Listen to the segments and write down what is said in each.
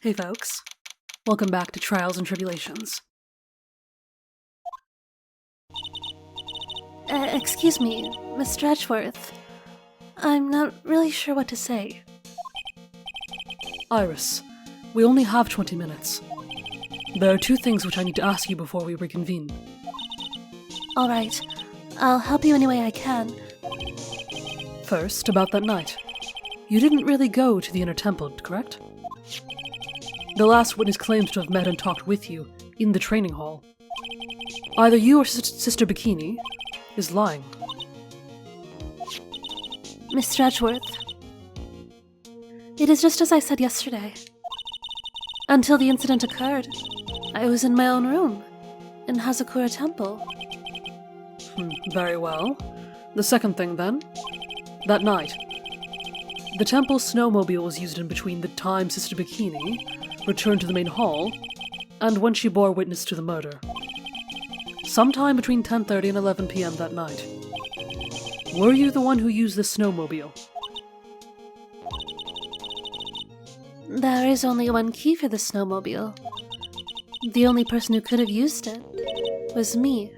Hey folks, welcome back to Trials and Tribulations. Excuse me, Miss Stretchworth. I'm not really sure what to say. Iris, we only have 20 minutes. There are two things which I need to ask you before we reconvene. Alright, I'll help you any way I can. First, about that night. You didn't really go to the inner temple, correct? The last witness claims to have met and talked with you in the training hall. Either you or Sister Bikini is lying. Miss Stretchworth, it is just as I said yesterday. Until the incident occurred, I was in my own room, in Hazakura Temple. Very well. The second thing, then. That night. The temple snowmobile was used in between the time Sister Bikini returned to the main hall and when she bore witness to the murder. Sometime between 10:30 and 11 p.m. that night. Were you the one who used the snowmobile? There is only one key for the snowmobile. The only person who could have used it was me.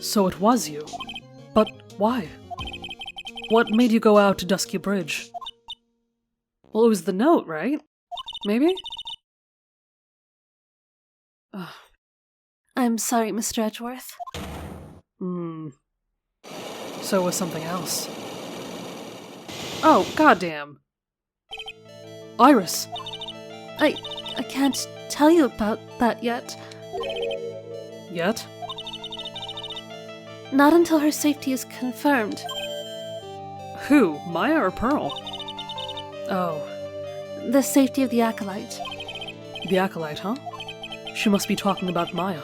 So it was you. But why? What made you go out to Dusky Bridge? Well, it was the note, right? Maybe? I'm sorry, Miss Stretchworth. So it was something else. Oh, goddamn. Iris! I can't tell you about that yet. Yet? Not until her safety is confirmed. Who? Maya or Pearl? Oh. The safety of the Acolyte. The Acolyte, huh? She must be talking about Maya.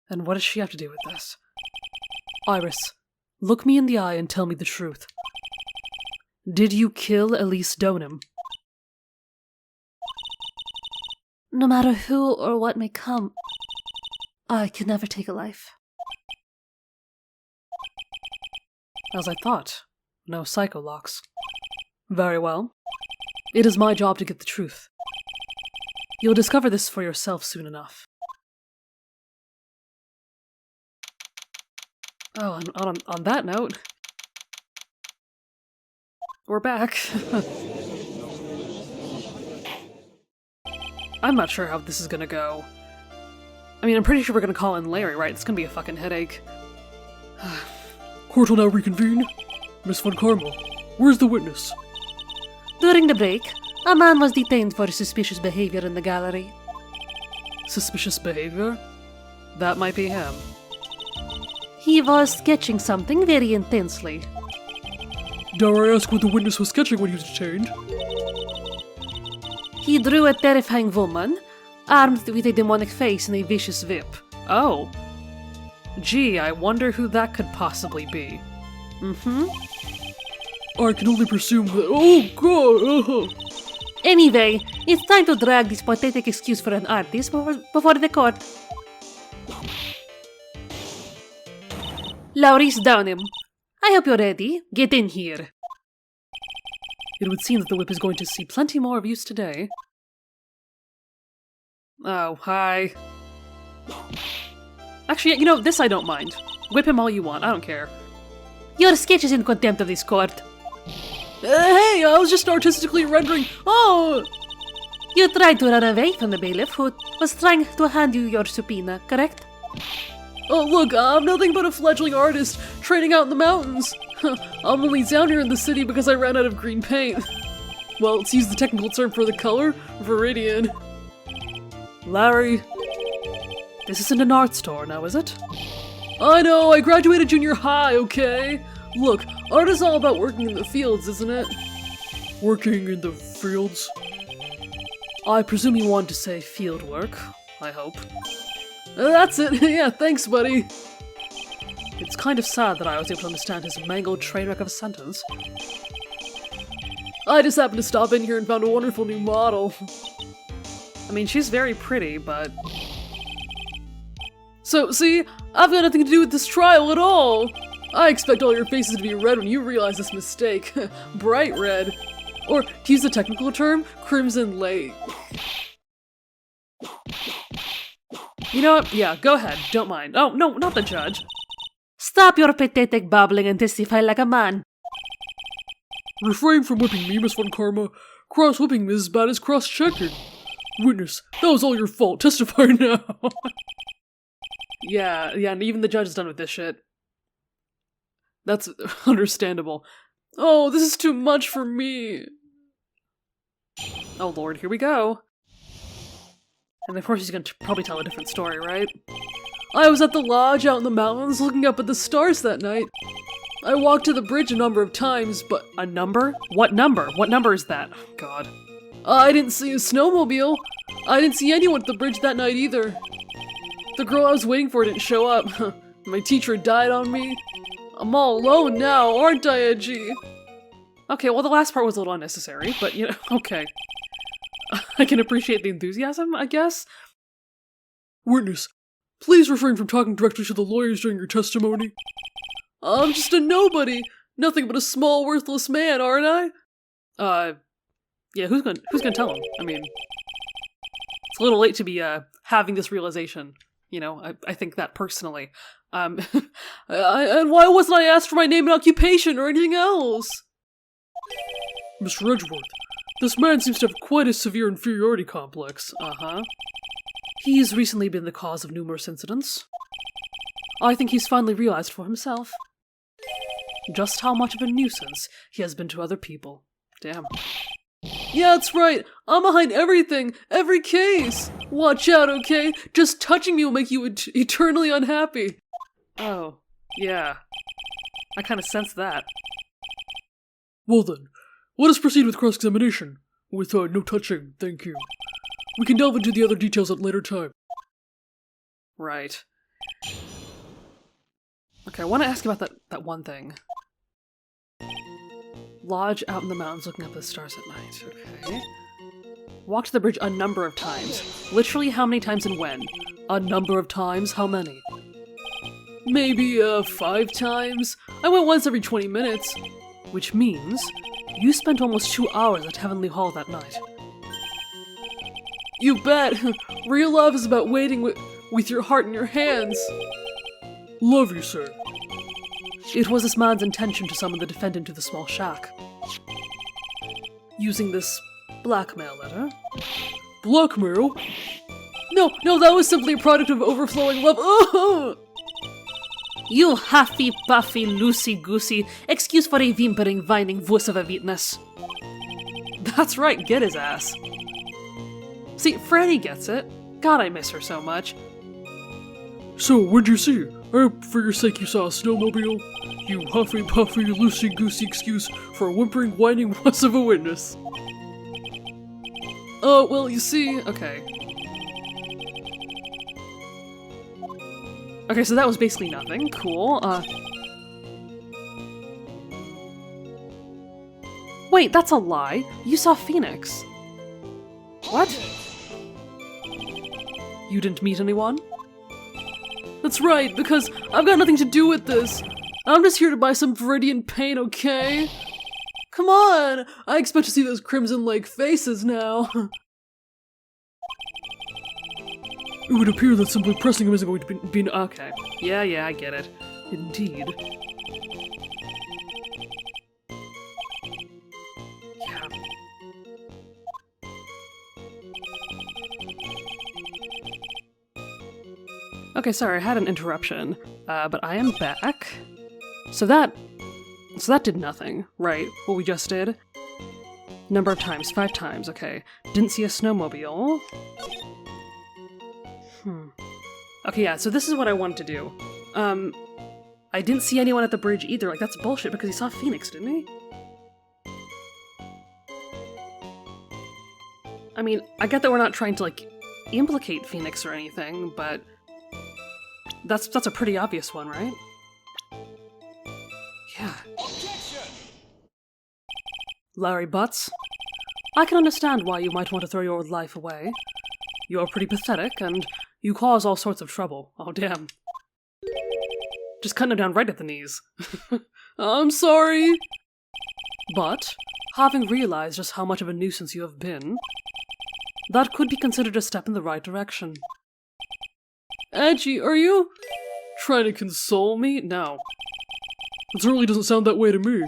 And what does she have to do with this? Iris, look me in the eye and tell me the truth. Did you kill Elise Donim? No matter who or what may come, I could never take a life. As I thought. No psycho locks. Very well. It is my job to get the truth. You'll discover this for yourself soon enough. Oh, and on that note, we're back. I'm not sure how this is gonna go. I mean, I'm pretty sure we're gonna call in Larry, right? It's gonna be a fucking headache. Court will now reconvene. Miss Von Karma, where's the witness? During the break, a man was detained for suspicious behavior in the gallery. Suspicious behavior? That might be him. He was sketching something very intensely. Dare I ask what the witness was sketching when he was detained? He drew a terrifying woman, armed with a demonic face and a vicious whip. Oh. Gee, I wonder who that could possibly be. I can only presume that— oh god! Anyway, it's time to drag this pathetic excuse for an artist before the court. Laurice Downham, I hope you're ready. Get in here. It would seem that the whip is going to see plenty more of use today. Oh, hi. Actually, you know, this I don't mind. Whip him all you want, I don't care. Your sketch is in contempt of this court. Hey, I was just artistically rendering— oh! You tried to run away from the bailiff who was trying to hand you your subpoena, correct? Oh, look, I'm nothing but a fledgling artist, training out in the mountains. I'm only down here in the city because I ran out of green paint. Well, to use the technical term for the color, Viridian. Larry. This isn't an art store now, is it? I know, I graduated junior high, okay? Look, art is all about working in the fields, isn't it? Working in the fields? I presume you want to say field work, I hope. That's it, yeah, thanks, buddy. It's kind of sad that I was able to understand his mangled train wreck of a sentence. I just happened to stop in here and found a wonderful new model. I mean, she's very pretty, but... So, see, I've got nothing to do with this trial at all! I expect all your faces to be red when you realize this mistake. Bright red. Or, to use the technical term, crimson lake. You know what? Yeah, go ahead. Don't mind. Oh, no, not the judge. Stop your pathetic babbling and testify like a man. Refrain from whipping me, Miss Von Karma. Cross-whipping me is as bad as cross-checking. Witness, that was all your fault. Testify now. Yeah, and even the judge is done with this shit. That's understandable. Oh, this is too much for me. Oh lord, here we go. And of course he's gonna probably tell a different story, right? I was at the lodge out in the mountains looking up at the stars that night. I walked to the bridge a number of times, but— A number? What number? What number is that? Oh, God. I didn't see a snowmobile. I didn't see anyone at the bridge that night either. The girl I was waiting for didn't show up. My teacher died on me. I'm all alone now, aren't I, Edgy? Okay, well the last part was a little unnecessary, but you know, okay. I can appreciate the enthusiasm, I guess. Witness, please refrain from talking directly to the lawyers during your testimony. I'm just a nobody. Nothing but a small, worthless man, aren't I? Yeah, who's gonna tell him? I mean, it's a little late to be, having this realization. You know, I think that personally. And why wasn't I asked for my name and occupation or anything else? Mr. Edgeworth, this man seems to have quite a severe inferiority complex. Uh-huh. He's recently been the cause of numerous incidents. I think he's finally realized for himself just how much of a nuisance he has been to other people. Damn. Yeah, that's right. I'm behind everything, every case. Watch out, okay? Just touching me will make you eternally unhappy. Oh, yeah. I kind of sense that. Well then, let us proceed with cross-examination. With no touching, thank you. We can delve into the other details at a later time. Right. Okay, I want to ask about that one thing. Lodge out in the mountains looking up at the stars at night. Okay. Walked the bridge a number of times. Literally how many times and when? A number of times? How many? Maybe, 5 times? I went once every 20 minutes. Which means you spent almost 2 hours at Heavenly Hall that night. You bet! Real love is about waiting with your heart in your hands. Love you, sir. It was this man's intention to summon the defendant to the small shack. Using this blackmail letter. Blackmail? No, that was simply a product of overflowing love. Oh! You huffy-puffy, loosey-goosey, excuse for a whimpering, whining voice of a witness. That's right, get his ass. See, Franny gets it. God, I miss her so much. So, what'd you see? I hope for your sake you saw a snowmobile. You huffy-puffy, loosey-goosey excuse for a whimpering, whining wuss of a witness. Oh, well, you see, okay. Okay, so that was basically nothing. Cool, Wait, that's a lie. You saw Phoenix. What? You didn't meet anyone? That's right, because I've got nothing to do with this. I'm just here to buy some Viridian paint, okay? Come on! I expect to see those Crimson Lake faces now. It would appear that simply pressing him isn't going to be okay. Yeah, I get it. Indeed. Yeah. Okay, sorry, I had an interruption, but I am back. So that did nothing, right? What we just did? Number of times, 5 times, okay. Didn't see a snowmobile. Okay, yeah, so this is what I wanted to do. I didn't see anyone at the bridge either, like that's bullshit because he saw Phoenix, didn't he? I mean, I get that we're not trying to, like, implicate Phoenix or anything, but that's a pretty obvious one, right? Yeah. Larry Butts, I can understand why you might want to throw your life away. You're pretty pathetic, and you cause all sorts of trouble. Oh, damn. just cutting him down right at the knees. I'm sorry. But, having realized just how much of a nuisance you have been, that could be considered a step in the right direction. Edgy, are you trying to console me? No. It certainly doesn't sound that way to me.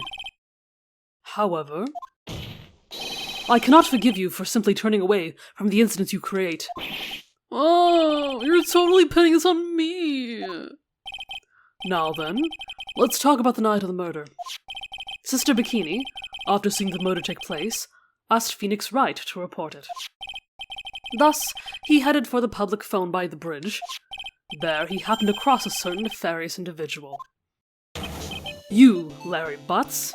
However, I cannot forgive you for simply turning away from the incidents you create. Oh, you're totally pinning this on me. Now then, let's talk about the night of the murder. Sister Bikini, after seeing the murder take place, asked Phoenix Wright to report it. Thus, he headed for the public phone by the bridge. There, he happened across a certain nefarious individual. You, Larry Butts?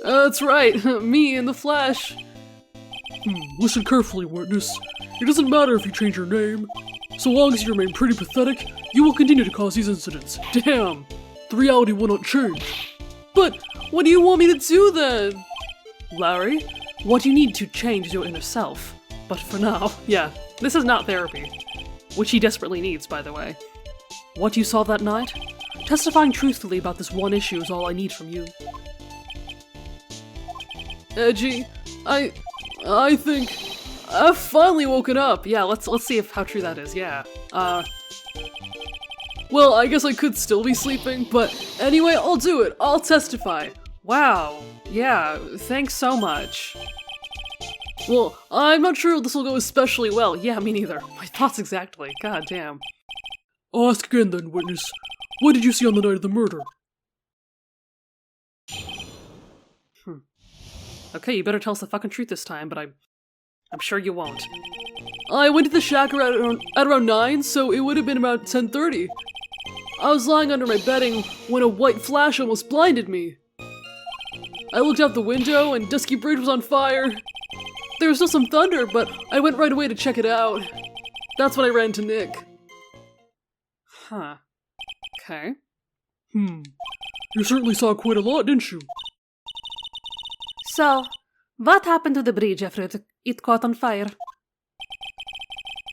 That's right, me in the flesh. Listen carefully, witness. It doesn't matter if you change your name. So long as you remain pretty pathetic, you will continue to cause these incidents. Damn! The reality will not change. But what do you want me to do then? Larry, what you need to change is your inner self. But for now, yeah, this is not therapy. Which he desperately needs, by the way. What you saw that night? Testifying truthfully about this one issue is all I need from you. Edgy, I think I've finally woken up. Yeah, let's see how true that is. Yeah. Well, I guess I could still be sleeping, but anyway, I'll do it. I'll testify. Wow. Yeah, thanks so much. Well, I'm not sure this will go especially well. Yeah, me neither. My thoughts exactly. God damn. I'll ask again then, witness. What did you see on the night of the murder? Okay, you better tell us the fucking truth this time, but I'm sure you won't. I went to the shack at around 9, so it would have been about 10:30. I was lying under my bedding when a white flash almost blinded me. I looked out the window and Dusky Bridge was on fire. There was still some thunder, but I went right away to check it out. That's when I ran into Nick. Huh. Okay. You certainly saw quite a lot, didn't you? So, what happened to the bridge after it caught on fire?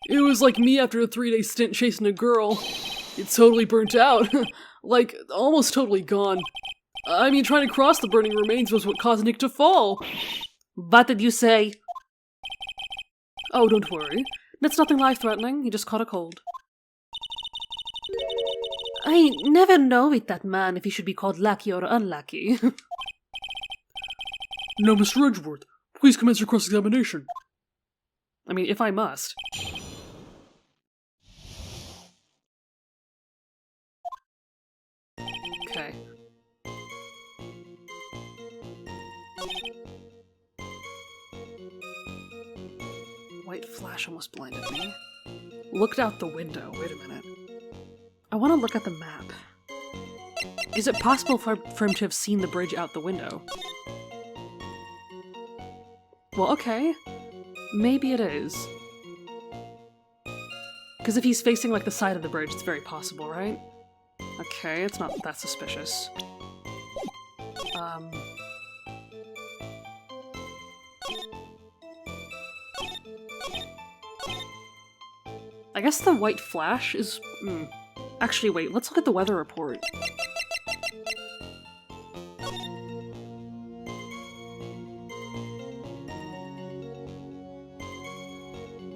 It was like me after a 3-day stint chasing a girl. It totally burnt out. Like, almost totally gone. I mean, trying to cross the burning remains was what caused Nick to fall. What did you say? Oh, don't worry. That's nothing life-threatening. He just caught a cold. I never know with that man if he should be called lucky or unlucky. Now, Mr. Edgeworth, please commence your cross-examination. I mean, if I must. Okay. White flash almost blinded me. Looked out the window. Wait a minute. I want to look at the map. Is it possible for him to have seen the bridge out the window? Well, okay. Maybe it is. Because if he's facing, like, the side of the bridge, it's very possible, right? Okay, it's not that suspicious. I guess the white flash is... Actually, wait, let's look at the weather report.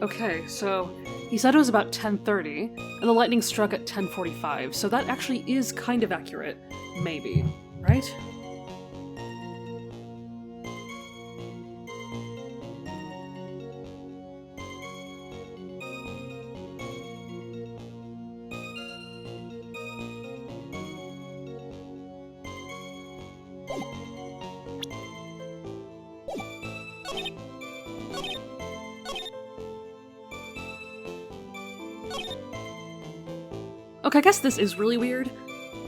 Okay, so he said it was about 10:30, and the lightning struck at 10:45, so that actually is kind of accurate. Maybe, right? Okay, I guess this is really weird.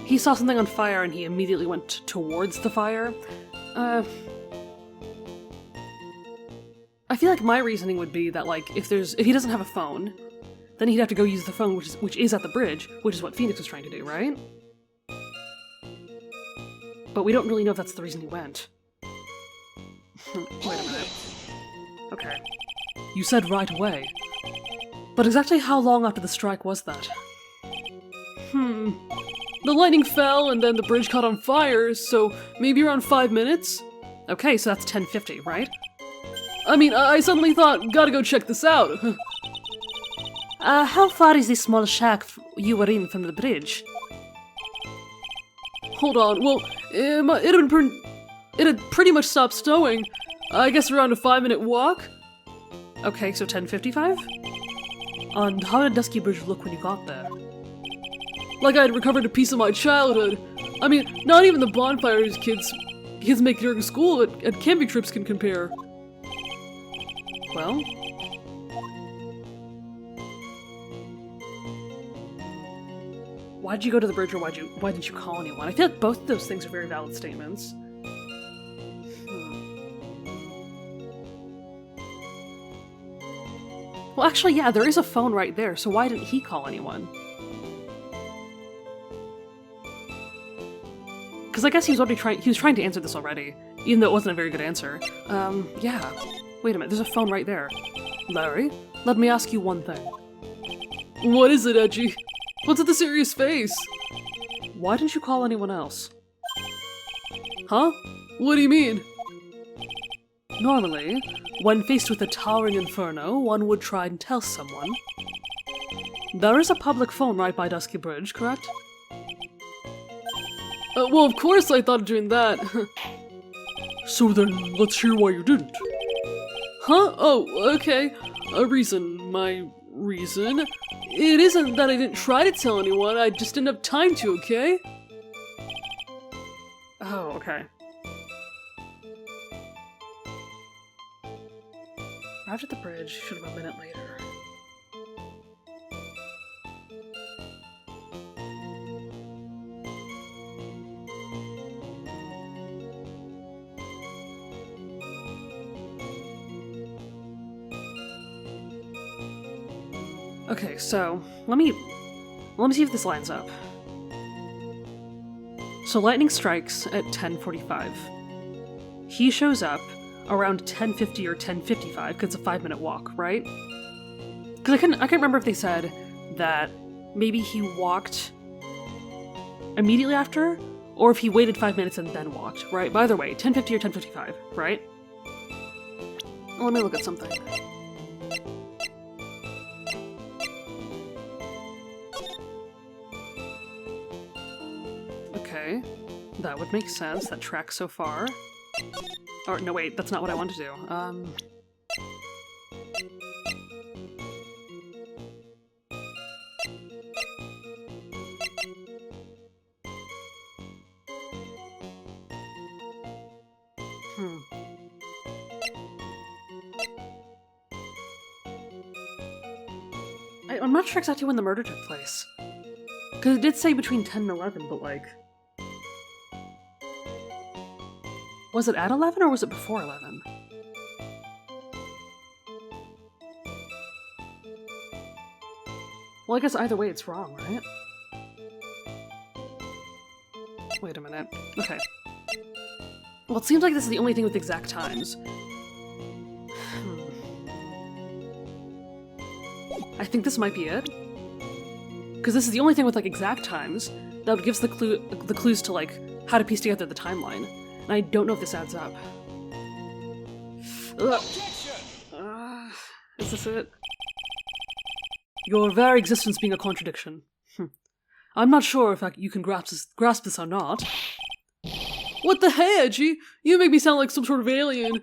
He saw something on fire and he immediately went towards the fire. I feel like my reasoning would be that, like, if he doesn't have a phone, then he'd have to go use the phone which is at the bridge, which is what Phoenix was trying to do, right? But we don't really know if that's the reason he went. Wait a minute. Okay. You said right away. But exactly how long after the strike was that? The lightning fell and then the bridge caught on fire, so maybe around 5 minutes? Okay, so that's 10:50, right? I mean, I suddenly thought, gotta go check this out. How far is this small shack you were in from the bridge? Hold on, well, it had pretty much stopped snowing. I guess around a 5-minute walk? Okay, so 10:55? And how did Dusky Bridge look when you got there? Like I had recovered a piece of my childhood. I mean, not even the bonfires kids make during school at camping trips can compare. Well... Why'd you go to the bridge, or why didn't you call anyone? I feel like both of those things are very valid statements. Well, actually, yeah, there is a phone right there, so why didn't he call anyone? Because I guess he was trying to answer this already, even though it wasn't a very good answer. Yeah. Wait a minute, there's a phone right there. Larry, let me ask you one thing. What is it, Edgy? What's with the serious face? Why didn't you call anyone else? Huh? What do you mean? Normally, when faced with a towering inferno, one would try and tell someone. There is a public phone right by Dusky Bridge, correct? Well, of course I thought of doing that. So then, let's hear why you didn't. Huh? Oh, okay. My reason? It isn't that I didn't try to tell anyone, I just didn't have time to, okay? Oh, okay. Arrived at the bridge, should have a minute later. Okay, so let me see if this lines up. So lightning strikes at 10:45. He shows up around 10:50 or 10:55 because it's a 5-minute walk, right? Because I can't remember if they said that maybe he walked immediately after, or if he waited 5 minutes and then walked, right? But either way, 10:50 or 10:55, right? Let me look at something. Okay, that would make sense. That tracks so far. Or, no, wait, that's not what I wanted to do. I'm not sure exactly when the murder took place. Because it did say between 10 and 11, but like... Was it at 11 or was it before 11? Well, I guess either way it's wrong, right? Wait a minute. Okay. Well, it seems like this is the only thing with exact times. I think this might be it. Because this is the only thing with, like, exact times that would give us the clues to, like, how to piece together the timeline. And I don't know if this adds up. Is this it? Your very existence being a contradiction. I'm not sure if you can grasp this or not. What the heck, Edgy? You make me sound like some sort of alien.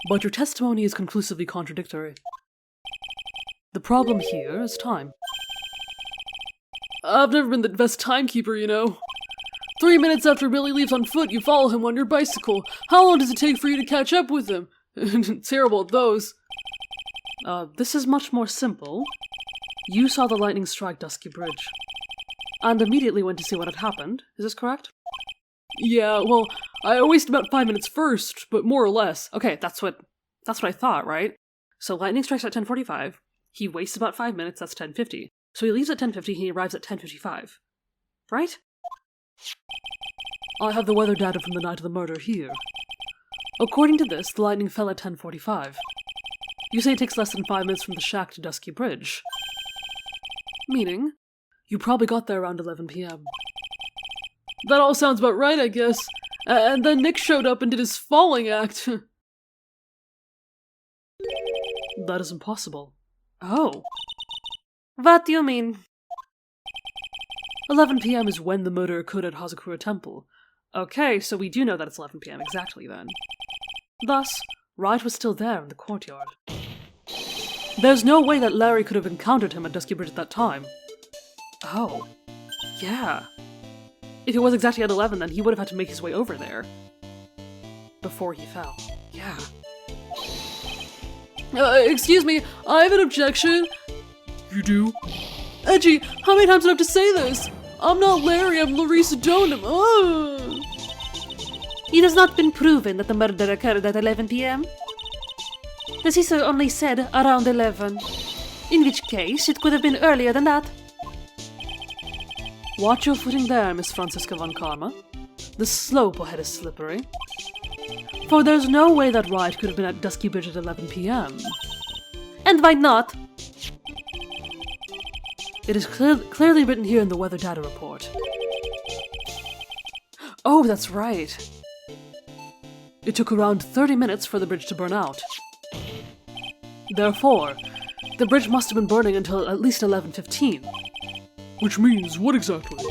But your testimony is conclusively contradictory. The problem here is time. I've never been the best timekeeper, you know. 3 minutes after Billy leaves on foot, you follow him on your bicycle. How long does it take for you to catch up with him? Terrible at those. This is much more simple. You saw the lightning strike Dusky Bridge, and immediately went to see what had happened. Is this correct? Yeah, well, I wasted about 5 minutes first, but more or less. Okay, that's what I thought, right? So lightning strikes at 10:45. He wastes about 5 minutes, that's 10:50. So he leaves at 10:50, he arrives at 10:55. Right? I have the weather data from the night of the murder here. According to this, the lightning fell at 10:45. You say it takes less than 5 minutes from the shack to Dusky Bridge. Meaning, You probably got there around 11 p.m. That all sounds about right, I guess. And then Nick showed up and did his falling act. That is impossible. Oh. What do you mean? 11 p.m. is when the murder occurred at Hazakura Temple. Okay, so we do know that it's 11 p.m. exactly then. Thus, Wright was still there in the courtyard. There's no way that Larry could have encountered him at Dusky Bridge at that time. Oh. Yeah. If it was exactly at 11, then he would have had to make his way over there. Before he fell. Yeah. Excuse me, I have an objection. You do? Edgy, how many times do I have to say this? I'm not Larry, I'm Larissa Donham. It has not been proven that the murder occurred at 11 p.m. The sister only said around 11. In which case, it could have been earlier than that. Watch your footing there, Miss Franziska von Karma. The slope ahead is slippery. For there's no way that Wright could have been at Dusky Bridge at 11 p.m. And why not? It is clearly written here in the weather data report. Oh, that's right. It took around 30 minutes for the bridge to burn out. Therefore, the bridge must have been burning until at least 11:15. Which means what exactly?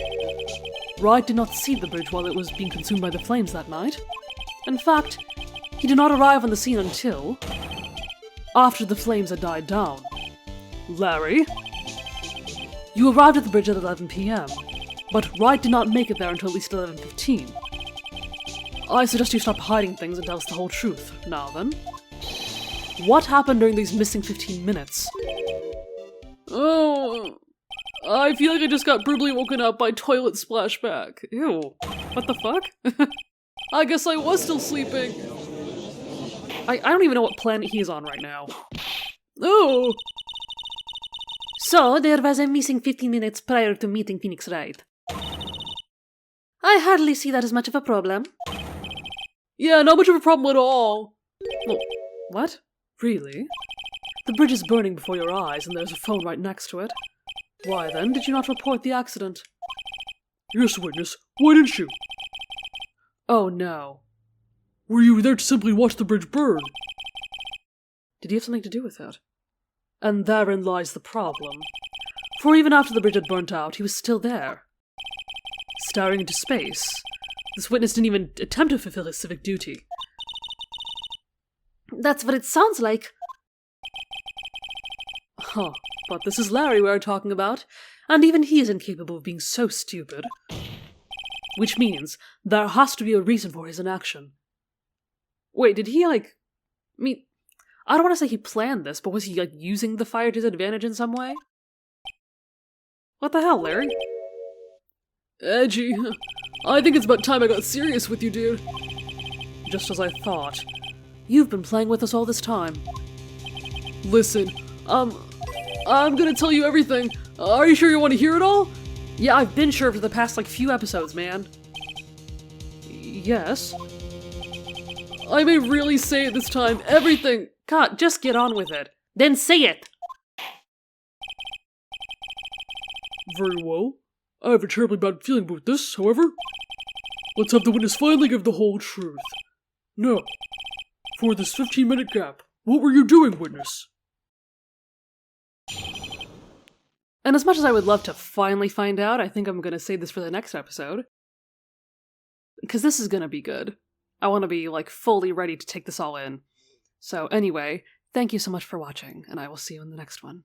Wright did not see the bridge while it was being consumed by the flames that night. In fact, he did not arrive on the scene until after the flames had died down. Larry, you arrived at the bridge at 11 p.m., but Wright did not make it there until at least 11:15. I suggest you stop hiding things and tell us the whole truth. Now then, what happened during these missing 15 minutes? Oh, I feel like I just got brutally woken up by toilet splashback. Ew, what the fuck? I guess I was still sleeping. I don't even know what planet he is on right now. Oh! So, there was a missing 15 minutes prior to meeting Phoenix Wright. I hardly see that as much of a problem. Yeah, not much of a problem at all. Well, what? Really? The bridge is burning before your eyes and there's a phone right next to it. Why then did you not report the accident? Yes, witness. Why didn't you? Oh no. Were you there to simply watch the bridge burn? Did he have something to do with it? And therein lies the problem. For even after the bridge had burnt out, he was still there. Staring into space. This witness didn't even attempt to fulfill his civic duty. That's what it sounds like. Huh, but this is Larry we're talking about, and even he is incapable of being so stupid. Which means there has to be a reason for his inaction. Wait, did he, I don't want to say he planned this, but was he, using the fire to his advantage in some way? What the hell, Larry? Edgy. I think it's about time I got serious with you, dude. Just as I thought. You've been playing with us all this time. Listen, I'm gonna tell you everything. Are you sure you want to hear it all? Yeah, I've been sure for the past, few episodes, man. Yes? I may really say it this time. Everything. God, just get on with it. Then say it! Very well. I have a terribly bad feeling about this, however. Let's have the witness finally give the whole truth. Now, for this 15-minute gap, what were you doing, witness? And as much as I would love to finally find out, I think I'm going to save this for the next episode. Because this is going to be good. I want to be, fully ready to take this all in. So anyway, thank you so much for watching, and I will see you in the next one.